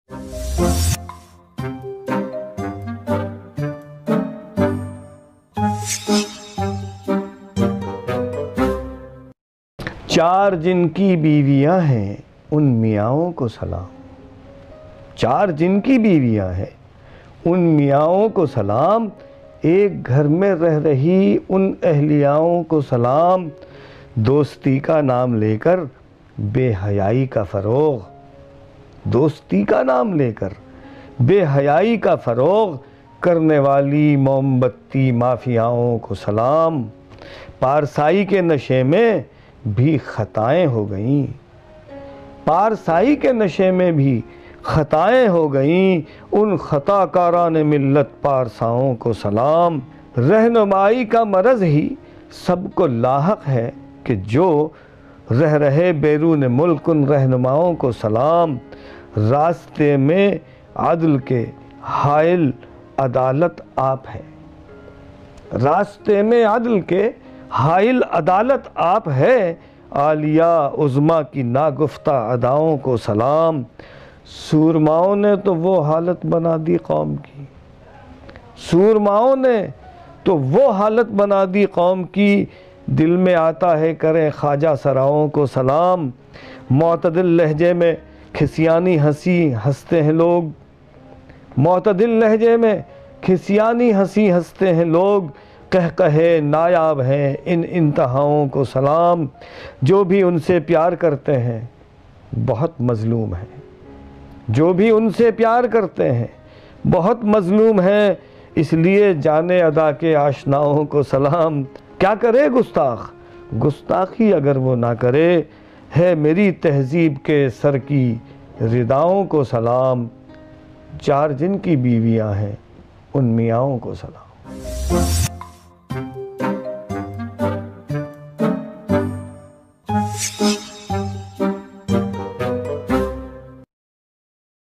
چار جن کی بیویاں ہیں ان میاؤں کو سلام، چار جن کی بیویاں ہیں ان میاؤں کو سلام، ایک گھر میں رہ رہی ان اہلیاؤں کو سلام، دوستی کا نام لے کر بے حیائی کا فروغ، دوستی کا نام لے کر بے حیائی کا فروغ کرنے والی موم بتی مافیاؤں کو سلام، پارسائی کے نشے میں بھی خطائیں ہو گئیں، پارسائی کے نشے میں بھی خطائیں ہو گئیں، ان خطا کاران ملت پارساؤں کو سلام، رہنمائی کا مرض ہی سب کو لاحق ہے کہ جو رہ رہے بیرون ملک ان رہنماؤں کو سلام، راستے میں عدل کے حائل عدالت آپ ہے، راستے میں عدل کے حائل عدالت آپ ہے، عالیہ عظمیٰ کی ناگفتہ اداؤں کو سلام، سورماؤں نے تو وہ حالت بنا دی قوم کی، سورماؤں نے تو وہ حالت بنا دی قوم کی، دل میں آتا ہے کریں خواجہ سراؤں کو سلام، معتدل لہجے میں کھسیانی ہنسی ہنستے ہیں لوگ، معتدل لہجے میں کھسیانی ہنسی ہنستے ہیں لوگ، قہقہے نایاب ہیں ان انتہاؤں کو سلام، جو بھی ان سے پیار کرتے ہیں بہت مظلوم ہیں، جو بھی ان سے پیار کرتے ہیں بہت مظلوم ہیں، اس لیے جانے ادا کے آشناؤں کو سلام، کیا کرے گستاخ گستاخی اگر وہ نہ کرے، ہے میری تہذیب کے سر کی رداؤں کو سلام، چار جن کی بیویاں ہیں ان میاؤں کو سلام۔